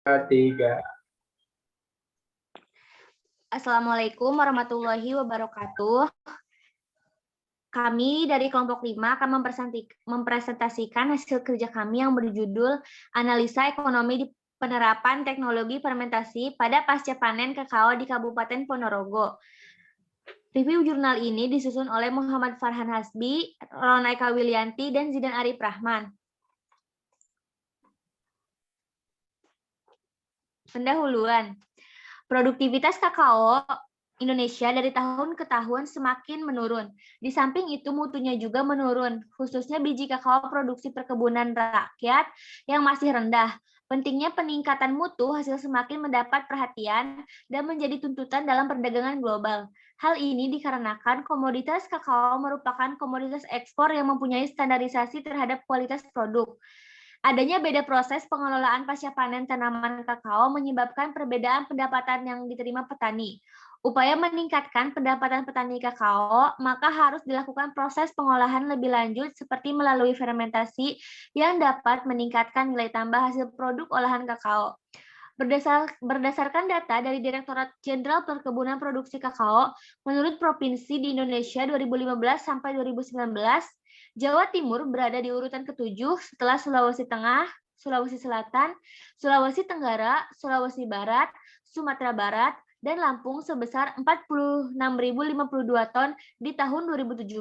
Tiga. Assalamualaikum warahmatullahi wabarakatuh. Kami dari kelompok 5 akan mempresentasikan hasil kerja kami yang berjudul Analisa Ekonomi di Penerapan Teknologi Fermentasi pada Pasca Panen Kakao di Kabupaten Ponorogo. Review jurnal ini disusun oleh Muhammad Farhan Hasbi, Rona Eka Willianti, dan Zidan Arif Rahman. Pendahuluan. Produktivitas kakao Indonesia dari tahun ke tahun semakin menurun. Di samping itu mutunya juga menurun, khususnya biji kakao produksi perkebunan rakyat yang masih rendah. Pentingnya peningkatan mutu hasil semakin mendapat perhatian dan menjadi tuntutan dalam perdagangan global. Hal ini dikarenakan komoditas kakao merupakan komoditas ekspor yang mempunyai standarisasi terhadap kualitas produk. Adanya beda proses pengelolaan pasca panen tanaman kakao menyebabkan perbedaan pendapatan yang diterima petani. Upaya meningkatkan pendapatan petani kakao, maka harus dilakukan proses pengolahan lebih lanjut seperti melalui fermentasi yang dapat meningkatkan nilai tambah hasil produk olahan kakao. Berdasarkan data dari Direktorat Jenderal Perkebunan Produksi Kakao, menurut provinsi di Indonesia 2015 sampai 2019, Jawa Timur berada di urutan ke-7 setelah Sulawesi Tengah, Sulawesi Selatan, Sulawesi Tenggara, Sulawesi Barat, Sumatera Barat, dan Lampung sebesar 46.052 ton di tahun 2017.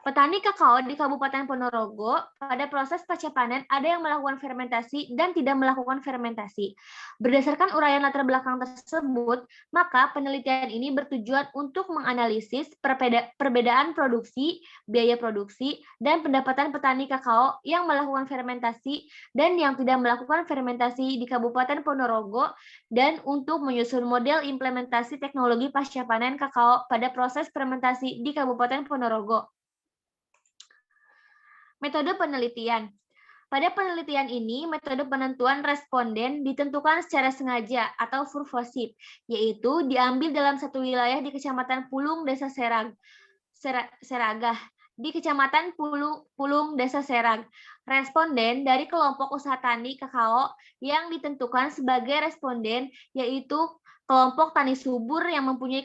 Petani kakao di Kabupaten Ponorogo pada proses pasca panen ada yang melakukan fermentasi dan tidak melakukan fermentasi. Berdasarkan uraian latar belakang tersebut, maka penelitian ini bertujuan untuk menganalisis perbedaan produksi, biaya produksi, dan pendapatan petani kakao yang melakukan fermentasi dan yang tidak melakukan fermentasi di Kabupaten Ponorogo dan untuk menyusun model implementasi teknologi pasca panen kakao pada proses fermentasi di Kabupaten Ponorogo. Metode penelitian. Pada penelitian ini, metode penentuan responden ditentukan secara sengaja atau purposif, yaitu diambil dalam satu wilayah di Kecamatan Pulung, Desa Seragah, di Kecamatan Pulung, Desa Serag. Responden dari kelompok usaha tani kakao yang ditentukan sebagai responden, yaitu kelompok tani subur yang mempunyai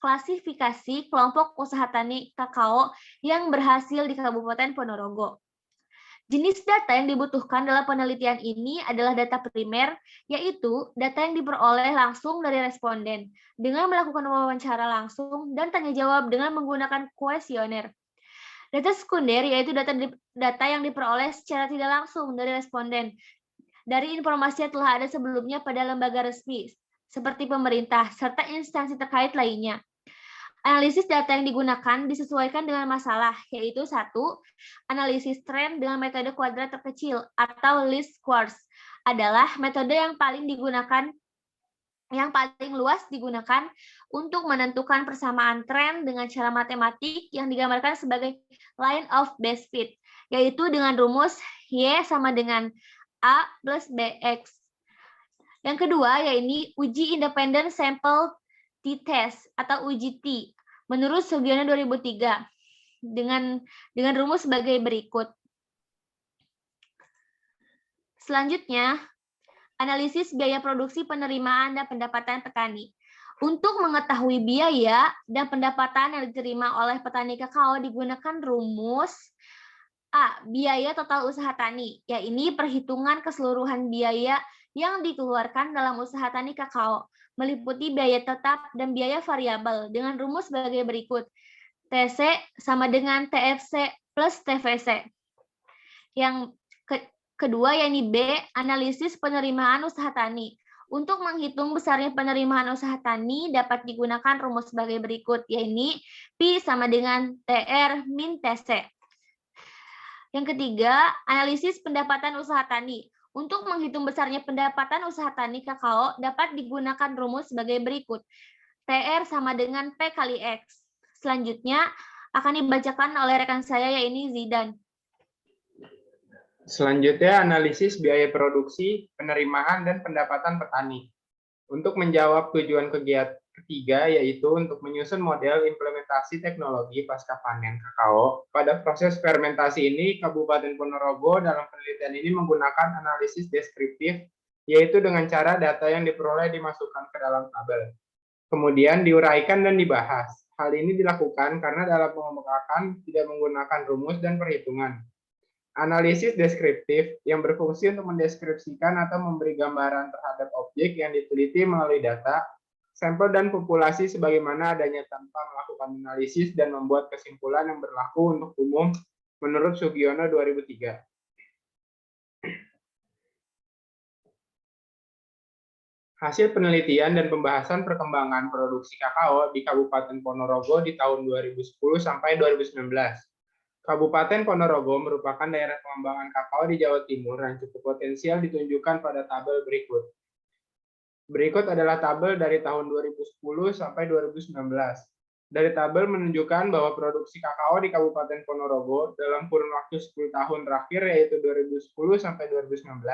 klasifikasi kelompok usaha tani kakao yang berhasil di Kabupaten Ponorogo. Jenis data yang dibutuhkan dalam penelitian ini adalah data primer, yaitu data yang diperoleh langsung dari responden dengan melakukan wawancara langsung dan tanya jawab dengan menggunakan kuesioner. Data sekunder yaitu data yang diperoleh secara tidak langsung dari responden dari informasi yang telah ada sebelumnya pada lembaga resmi seperti pemerintah serta instansi terkait lainnya. Analisis data yang digunakan disesuaikan dengan masalah, yaitu 1. Analisis tren dengan metode kuadrat terkecil atau least squares adalah metode yang paling luas digunakan untuk menentukan persamaan tren dengan cara matematik yang digambarkan sebagai line of best fit, yaitu dengan rumus Y sama dengan A plus BX. Yang kedua, yaitu uji independent sample t-test atau UGT menurut Sugiono 2003 dengan rumus sebagai berikut. Selanjutnya, analisis biaya produksi, penerimaan, dan pendapatan petani. Untuk mengetahui biaya dan pendapatan yang diterima oleh petani kakao digunakan rumus A. Biaya total usaha tani, yaitu perhitungan keseluruhan biaya yang dikeluarkan dalam usaha tani kakao, meliputi biaya tetap dan biaya variabel dengan rumus sebagai berikut. TC sama dengan TFC plus TVC. Yang kedua yaitu B, analisis penerimaan usaha tani. Untuk menghitung besarnya penerimaan usaha tani dapat digunakan rumus sebagai berikut, yaitu P sama dengan TR min TC. Yang ketiga, analisis pendapatan usaha tani. Untuk menghitung besarnya pendapatan usaha tani kakao dapat digunakan rumus sebagai berikut. TR sama dengan P kali X. Selanjutnya akan dibacakan oleh rekan saya yaitu Zidan. Selanjutnya analisis biaya produksi, penerimaan, dan pendapatan petani. Untuk menjawab tujuan kegiatan ketiga, yaitu untuk menyusun model implementasi teknologi pasca panen kakao. Pada proses fermentasi ini, Kabupaten Ponorogo dalam penelitian ini menggunakan analisis deskriptif yaitu dengan cara data yang diperoleh dimasukkan ke dalam tabel. Kemudian diuraikan dan dibahas. Hal ini dilakukan karena dalam pengembangan tidak menggunakan rumus dan perhitungan. Analisis deskriptif yang berfungsi untuk mendeskripsikan atau memberi gambaran terhadap objek yang diteliti melalui data, sampel dan populasi sebagaimana adanya tanpa melakukan analisis dan membuat kesimpulan yang berlaku untuk umum menurut Sugiono 2003. Hasil penelitian dan pembahasan perkembangan produksi kakao di Kabupaten Ponorogo di tahun 2010 sampai 2019. Kabupaten Ponorogo merupakan daerah pengembangan kakao di Jawa Timur yang cukup potensial ditunjukkan pada tabel berikut. Berikut adalah tabel dari tahun 2010 sampai 2019. Dari tabel menunjukkan bahwa produksi kakao di Kabupaten Ponorogo dalam kurun waktu 10 tahun terakhir, yaitu 2010 sampai 2019,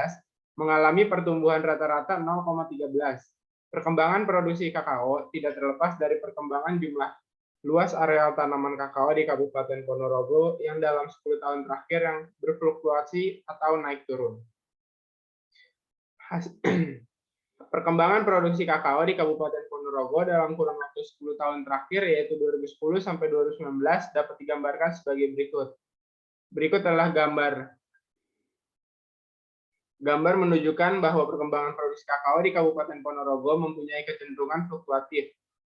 mengalami pertumbuhan rata-rata 0,13. Perkembangan produksi kakao tidak terlepas dari perkembangan jumlah luas areal tanaman kakao di Kabupaten Ponorogo yang dalam 10 tahun terakhir yang berfluktuasi atau naik turun. Perkembangan produksi kakao di Kabupaten Ponorogo dalam kurun waktu 10 tahun terakhir, yaitu 2010 sampai 2019, dapat digambarkan sebagai berikut. Berikut adalah gambar. Gambar menunjukkan bahwa perkembangan produksi kakao di Kabupaten Ponorogo mempunyai kecenderungan fluktuatif.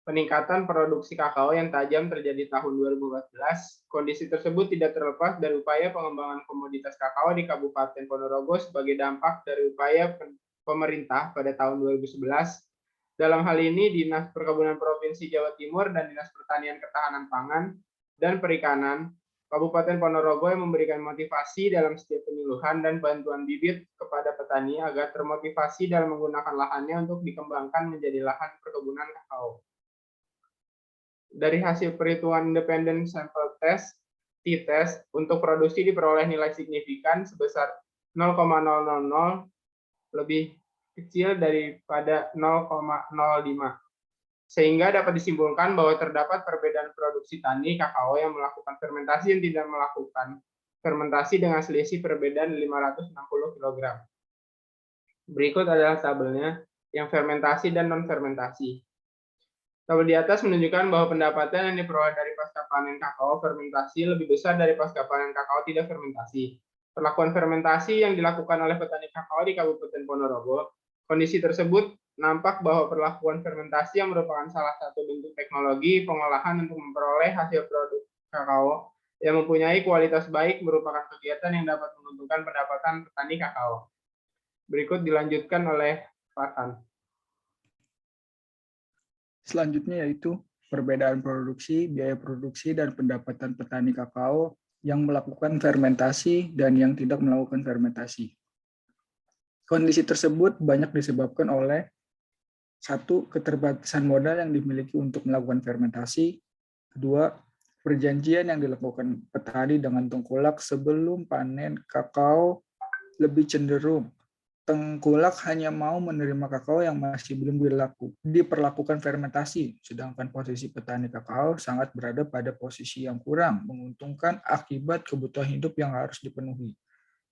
Peningkatan produksi kakao yang tajam terjadi tahun 2014. Kondisi tersebut tidak terlepas dari upaya pengembangan komoditas kakao di Kabupaten Ponorogo sebagai dampak dari upaya pemerintah pada tahun 2011. Dalam hal ini, Dinas Perkebunan Provinsi Jawa Timur dan Dinas Pertanian Ketahanan Pangan dan Perikanan Kabupaten Ponorogo yang memberikan motivasi dalam setiap penyuluhan dan bantuan bibit kepada petani agar termotivasi dalam menggunakan lahannya untuk dikembangkan menjadi lahan perkebunan kakao. Dari hasil perhitungan independen sampel test, t-test, untuk produksi diperoleh nilai signifikan sebesar 0,000 lebih kecil daripada 0,05. Sehingga dapat disimpulkan bahwa terdapat perbedaan produksi tani kakao yang melakukan fermentasi dan tidak melakukan fermentasi dengan selisih perbedaan 560 kg. Berikut adalah tabelnya yang fermentasi dan non-fermentasi. Tabel di atas menunjukkan bahwa pendapatan yang diperoleh dari pasca panen kakao fermentasi lebih besar dari pasca panen kakao tidak fermentasi. Perlakuan fermentasi yang dilakukan oleh petani kakao di Kabupaten Ponorogo, kondisi tersebut nampak bahwa perlakuan fermentasi yang merupakan salah satu bentuk teknologi pengolahan untuk memperoleh hasil produk kakao yang mempunyai kualitas baik merupakan kegiatan yang dapat menguntungkan pendapatan petani kakao. Berikut dilanjutkan oleh Farhan. Selanjutnya yaitu perbedaan produksi, biaya produksi, dan pendapatan petani kakao yang melakukan fermentasi dan yang tidak melakukan fermentasi. Kondisi tersebut banyak disebabkan oleh satu, keterbatasan modal yang dimiliki untuk melakukan fermentasi. Kedua, perjanjian yang dilakukan petani dengan tengkulak sebelum panen kakao lebih cenderung tengkulak hanya mau menerima kakao yang masih belum diperlakukan fermentasi, sedangkan posisi petani kakao sangat berada pada posisi yang kurang menguntungkan akibat kebutuhan hidup yang harus dipenuhi.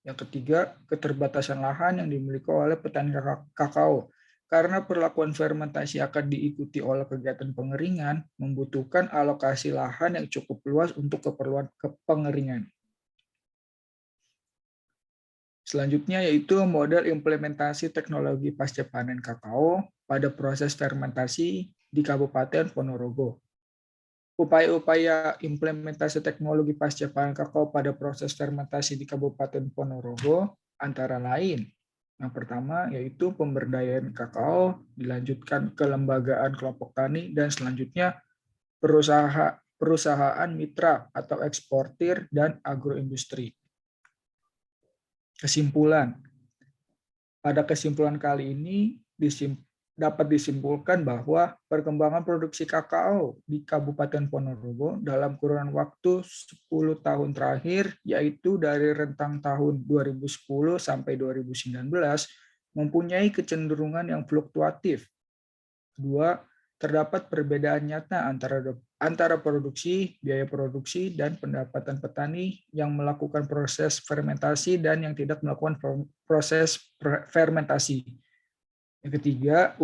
Yang ketiga, keterbatasan lahan yang dimiliki oleh petani kakao. Karena perlakuan fermentasi akan diikuti oleh kegiatan pengeringan, membutuhkan alokasi lahan yang cukup luas untuk keperluan pengeringan. Selanjutnya yaitu model implementasi teknologi pasca panen kakao pada proses fermentasi di Kabupaten Ponorogo. Upaya-upaya implementasi teknologi pasca panen kakao pada proses fermentasi di Kabupaten Ponorogo antara lain. Yang pertama yaitu pemberdayaan kakao, dilanjutkan kelembagaan kelompok tani, dan selanjutnya perusahaan mitra atau eksportir dan agroindustri. Kesimpulan. Pada kesimpulan kali ini dapat disimpulkan bahwa perkembangan produksi kakao di Kabupaten Ponorogo dalam kurun waktu 10 tahun terakhir, yaitu dari rentang tahun 2010 sampai 2019, mempunyai kecenderungan yang fluktuatif. Kedua, terdapat perbedaan nyata antara produksi, biaya produksi, dan pendapatan petani yang melakukan proses fermentasi dan yang tidak melakukan proses fermentasi. Yang ketiga,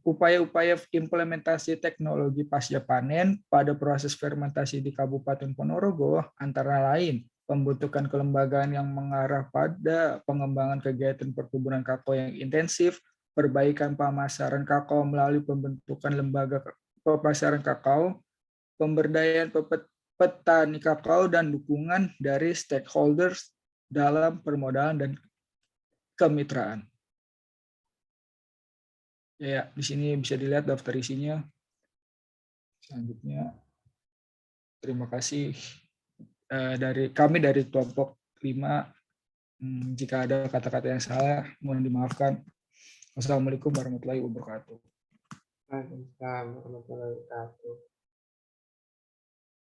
upaya-upaya implementasi teknologi pasca panen pada proses fermentasi di Kabupaten Ponorogo antara lain pembentukan kelembagaan yang mengarah pada pengembangan kegiatan perkebunan kakao yang intensif, perbaikan pemasaran kakao melalui pembentukan lembaga pemasaran kakao, pemberdayaan petani kakao, dan dukungan dari stakeholders dalam permodalan dan kemitraan. Ya, di sini bisa dilihat daftar isinya. Selanjutnya, terima kasih dari kami dari kelompok 5. Jika ada kata-kata yang salah, mohon dimaafkan. Wassalamualaikum warahmatullahi wabarakatuh. Waalaikumsalam warahmatullahi wabarakatuh.